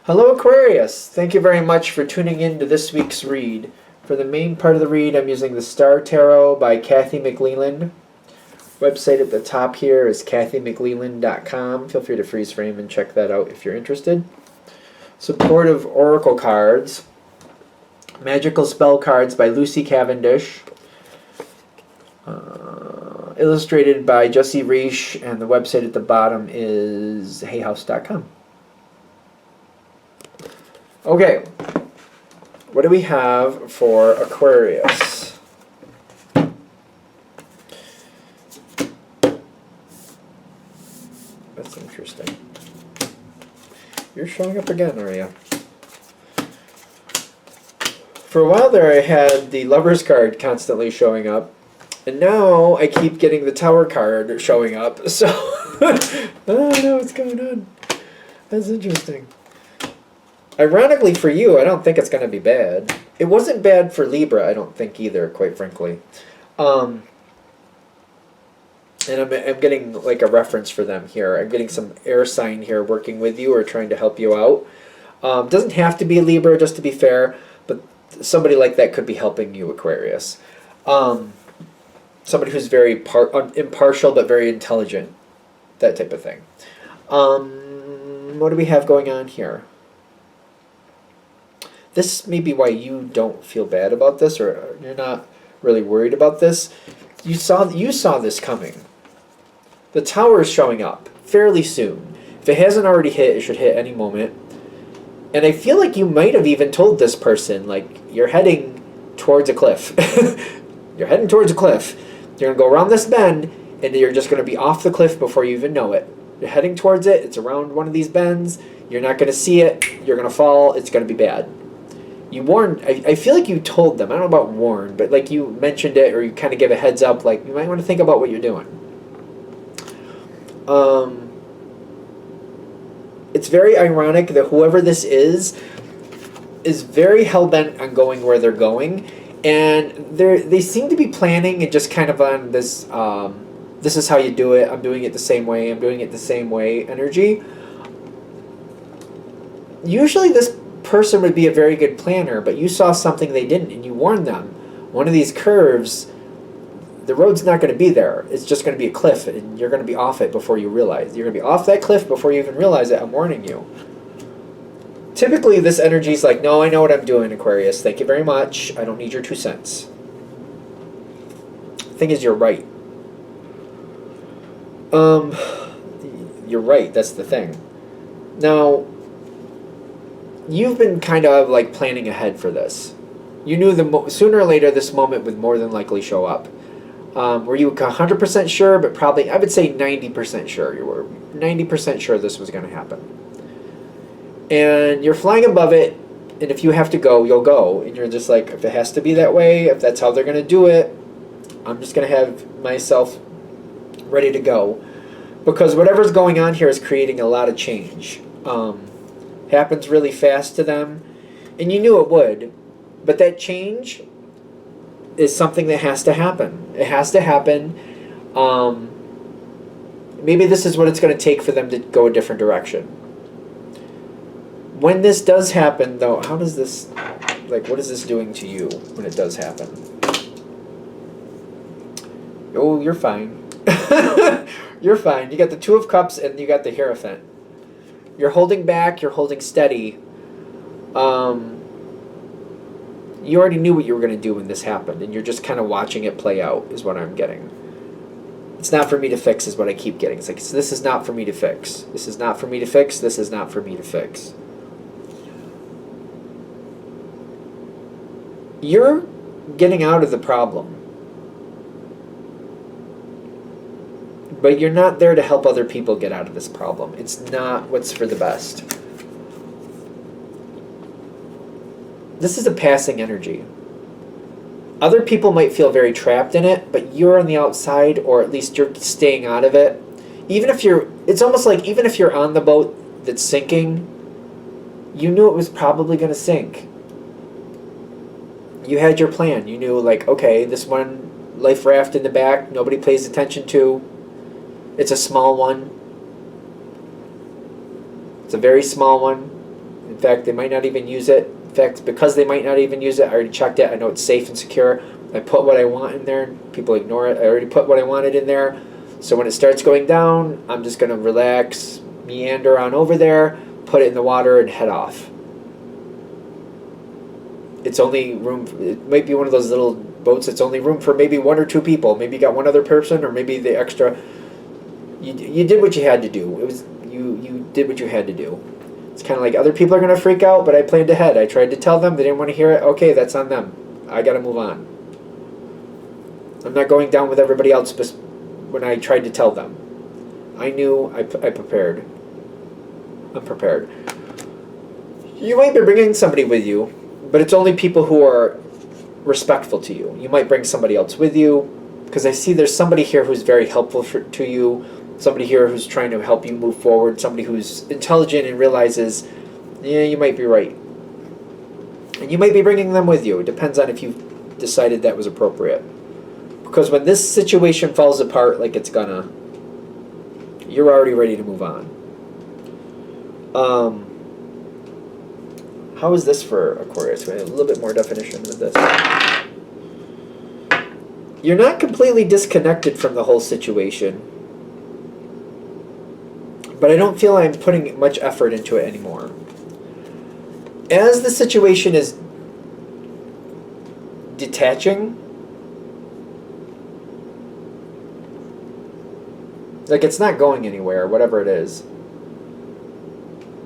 Hello Aquarius! Thank you very much for tuning in to this week's read. For the main part of the read, I'm using the Star Tarot by Kathy McLeland. Website at the top here is kathymcleland.com. Feel free to freeze frame and check that out if you're interested. Supportive Oracle cards. Magical Spell cards by Lucy Cavendish. Illustrated by Jessie Reish, and the website at the bottom is hayhouse.com. Okay, what do we have for Aquarius? That's interesting. You're showing up again, are you? For a while there I had the Lover's card constantly showing up, and now I keep getting the Tower card showing up, so I don't know what's going on. That's interesting. Ironically for you, I don't think it's going to be bad. It wasn't bad for Libra, I don't think either, quite frankly. And I'm getting like a reference for them here. I'm getting some air sign here working with you or trying to help you out. Doesn't have to be a Libra, just to be fair, but somebody like that could be helping you, Aquarius. Somebody who's very impartial but very intelligent. That type of thing. What do we have going on here? This may be why you don't feel bad about this, or you're not really worried about this. You saw this coming. The Tower is showing up fairly soon. If it hasn't already hit, it should hit any moment. And I feel like you might have even told this person, like, you're heading towards a cliff. You're heading towards a cliff. You're going to go around this bend, and you're just going to be off the cliff before you even know it. You're heading towards it. It's around one of these bends. You're not going to see it. You're going to fall. It's going to be bad. You warned, I feel like you told them, I don't know about warned, but like you mentioned it, or you kind of give a heads up, like you might want to think about what you're doing. It's very ironic that whoever this is very hell-bent on going where they're going, and they seem to be planning and just kind of on this, this is how you do it, I'm doing it the same way, I'm doing it the same way energy. Usually this person would be a very good planner, but you saw something they didn't and you warned them. One of these curves, the road's not going to be there. It's just going to be a cliff, and you're going to be off it before you realize. You're going to be off that cliff before you even realize it. I'm warning you. Typically this energy is like, no, I know what I'm doing, Aquarius. Thank you very much. I don't need your 2 cents. The thing is, you're right. You're right. That's the thing. Now, you've been kind of like planning ahead for this. You knew sooner or later this moment would more than likely show up. Were you 100% sure? But probably, I would say 90% sure. You were 90% sure this was going to happen. And you're flying above it, and if you have to go, you'll go. And you're just like, if it has to be that way, if that's how they're going to do it, I'm just going to have myself ready to go. Because whatever's going on here is creating a lot of change. Happens really fast to them, and you knew it would, but that change is something that has to happen. It has to happen. Maybe this is what it's going to take for them to go a different direction. When this does happen, though, how does this, like, what is this doing to you when it does happen? Oh, you're fine. You're fine. You got the Two of Cups and you got the Hierophant. You're holding back, you're holding steady. You already knew what you were going to do when this happened, and you're just kind of watching it play out, is what I'm getting. It's not for me to fix, is what I keep getting. It's like, this is not for me to fix. This is not for me to fix. This is not for me to fix. You're getting out of the problem. But you're not there to help other people get out of this problem. It's not what's for the best. This is a passing energy. Other people might feel very trapped in it, but you're on the outside, or at least you're staying out of it. Even if you're, it's almost like even if you're on the boat that's sinking, you knew it was probably going to sink. You had your plan. You knew, like, okay, this one life raft in the back, nobody pays attention to. It's a small one. It's a very small one. fact, they might not even use it. In fact, because they might not even use it, I already checked it. I know it's safe and secure. I put what I want in there. People ignore it. I already put what I wanted in there. So when it starts going down, I'm just going to relax, meander on over there, put it in the water, and head off. It's only room, it might be one of those little boats that's only room for maybe 1 or 2 people. Maybe you got one other person, or maybe the extra. You did what you had to do. It was you did what you had to do. It's kind of like other people are going to freak out, but I planned ahead. I tried to tell them. They didn't want to hear it. Okay, that's on them. I got to move on. I'm not going down with everybody else when I tried to tell them. I knew. I prepared. I'm prepared. You might be bringing somebody with you, but it's only people who are respectful to you. You might bring somebody else with you, because I see there's somebody here who's very helpful to you, somebody here who's trying to help you move forward, somebody who's intelligent and realizes, yeah, you might be right. And you might be bringing them with you. It depends on if you've decided that was appropriate. Because when this situation falls apart like it's gonna, you're already ready to move on. How is this for Aquarius? We have a little bit more definition with this. You're not completely disconnected from the whole situation, but I don't feel I'm putting much effort into it anymore. As the situation is detaching, like it's not going anywhere, whatever it is.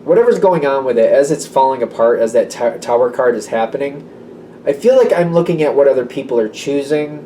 Whatever's going on with it, as it's falling apart, as that tower card is happening, I feel like I'm looking at what other people are choosing.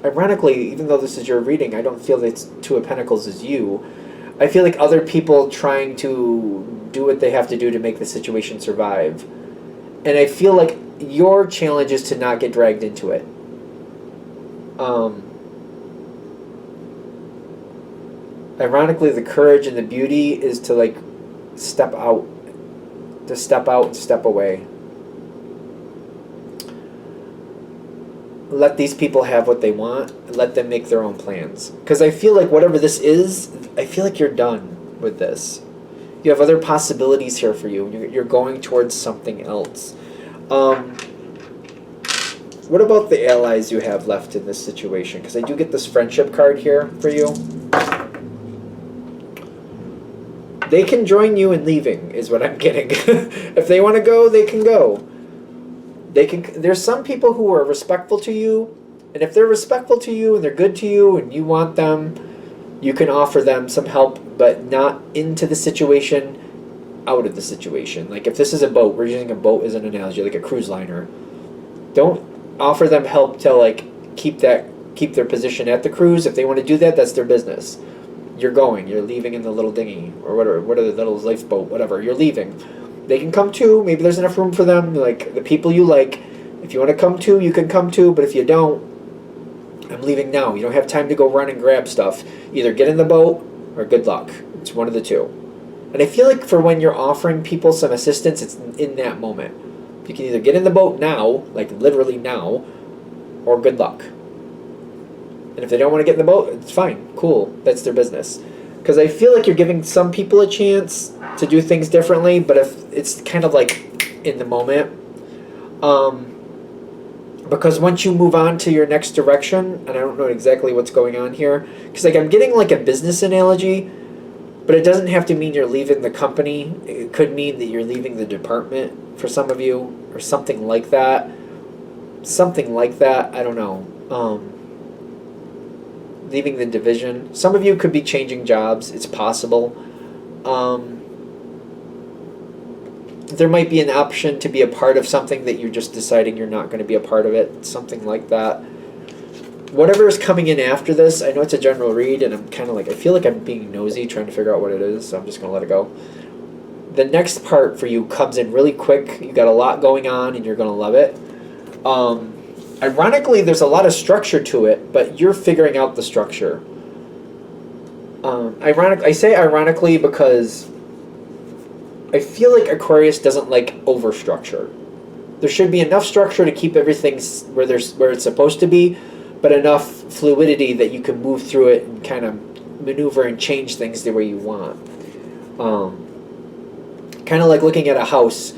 Ironically, even though this is your reading, I don't feel that 2 of Pentacles is you. I feel like other people trying to do what they have to do to make the situation survive. And I feel like your challenge is to not get dragged into it. Ironically, the courage and the beauty is to like step out and step away. Let these people have what they want. Let them make their own plans. Because I feel like whatever this is, I feel like you're done with this. You have other possibilities here for you. You're going towards something else. What about the allies you have left in this situation? Because I do get this friendship card here for you. They can join you in leaving, is what I'm getting. If they want to go, they can go. There's some people who are respectful to you, and if they're respectful to you and they're good to you and you want them, you can offer them some help, but not into the situation, out of the situation. Like if this is a boat, we're using a boat as an analogy, like a cruise liner. Don't offer them help to like keep their position at the cruise. If they want to do that, that's their business. You're leaving in the little dinghy or whatever, the little lifeboat, whatever. You're leaving. They can come too. Maybe there's enough room for them. Like the people you like, if you want to come too, you can come too. But if you don't, I'm leaving now. You don't have time to go run and grab stuff. Either get in the boat or good luck. It's one of the two. And I feel like for when you're offering people some assistance, it's in that moment. You can either get in the boat now, like literally now, or good luck. And if they don't want to get in the boat, it's fine. Cool. That's their business. Because I feel like you're giving some people a chance to do things differently, but if it's kind of like in the moment. Because once you move on to your next direction, and I don't know exactly what's going on here, because like I'm getting like a business analogy, but it doesn't have to mean you're leaving the company. It could mean that you're leaving the department for some of you, or something like that. Something like that. I don't know. Leaving the division. Some of you could be changing jobs. It's possible. There might be an option to be a part of something that you're just deciding you're not going to be a part of it. Something like that. Whatever is coming in after this, I know it's a general read, and I'm kind of like, I feel like I'm being nosy trying to figure out what it is, so I'm just going to let it go. The next part for you comes in really quick. You got a lot going on, and you're going to love it. Ironically, there's a lot of structure to it, but you're figuring out the structure. I say ironically because I feel like Aquarius doesn't like over-structure. There should be enough structure to keep everything where it's supposed to be, but enough fluidity that you can move through it and kind of maneuver and change things the way you want. Kind of like looking at a house.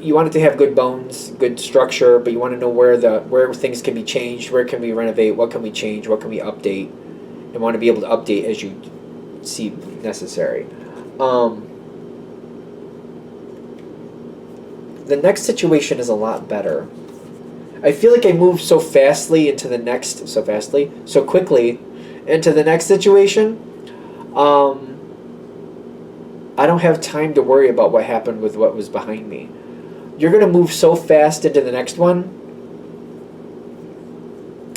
You want it to have good bones, good structure, but you want to know where things can be changed, where can we renovate, what can we change, what can we update, and want to be able to update as you see necessary. The next situation is a lot better. I feel like I moved so quickly into the next situation. I don't have time to worry about what happened with what was behind me. You're going to move so fast into the next one.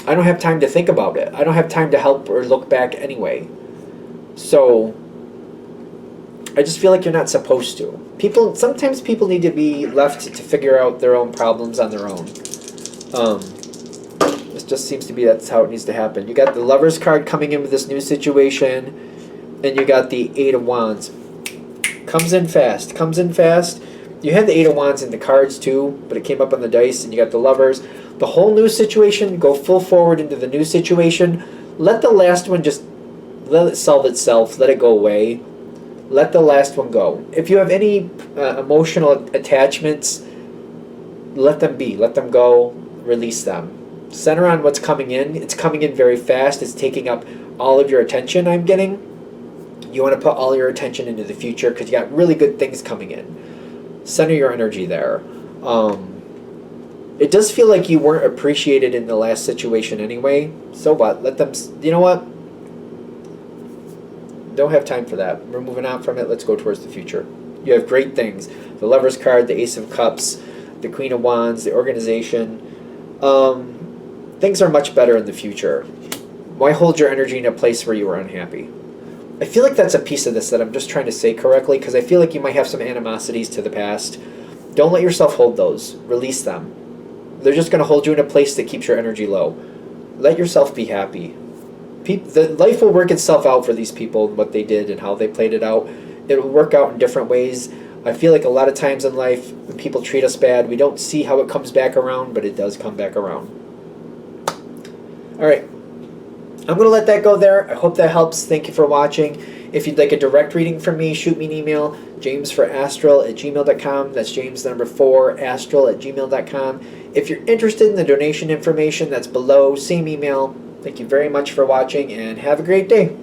I don't have time to think about it. I don't have time to help or look back anyway. So I just feel like you're not supposed to. Sometimes people need to be left to figure out their own problems on their own. This just seems to be that's how it needs to happen. You got the Lover's card coming in with this new situation, and you got the Eight of Wands. Comes in fast. You had the Eight of Wands in the cards too, but it came up on the dice, and you got the Lovers. The whole new situation, go full forward into the new situation. Let the last one let it solve itself. Let it go away. Let the last one go. If you have any emotional attachments, let them be. Let them go. Release them. Center on what's coming in. It's coming in very fast. It's taking up all of your attention, I'm getting. You want to put all your attention into the future because you got really good things coming in. Center your energy there. It does feel like you weren't appreciated in the last situation anyway. So what? Let them... You know what? Don't have time for that. We're moving on from it. Let's go towards the future. You have great things. The Lover's card, the Ace of Cups, the Queen of Wands, the organization. Things are much better in the future. Why hold your energy in a place where you were unhappy? I feel like that's a piece of this that I'm just trying to say correctly because I feel like you might have some animosities to the past. Don't let yourself hold those. Release them. They're just going to hold you in a place that keeps your energy low. Let yourself be happy. Life will work itself out for these people, what they did and how they played it out. It will work out in different ways. I feel like a lot of times in life, when people treat us bad, we don't see how it comes back around, but it does come back around. All right. I'm going to let that go there. I hope that helps. Thank you for watching. If you'd like a direct reading from me, shoot me an email, jamesforastral@gmail.com. That's james4astral@gmail.com. If you're interested in the donation information, that's below. Same email. Thank you very much for watching, and have a great day.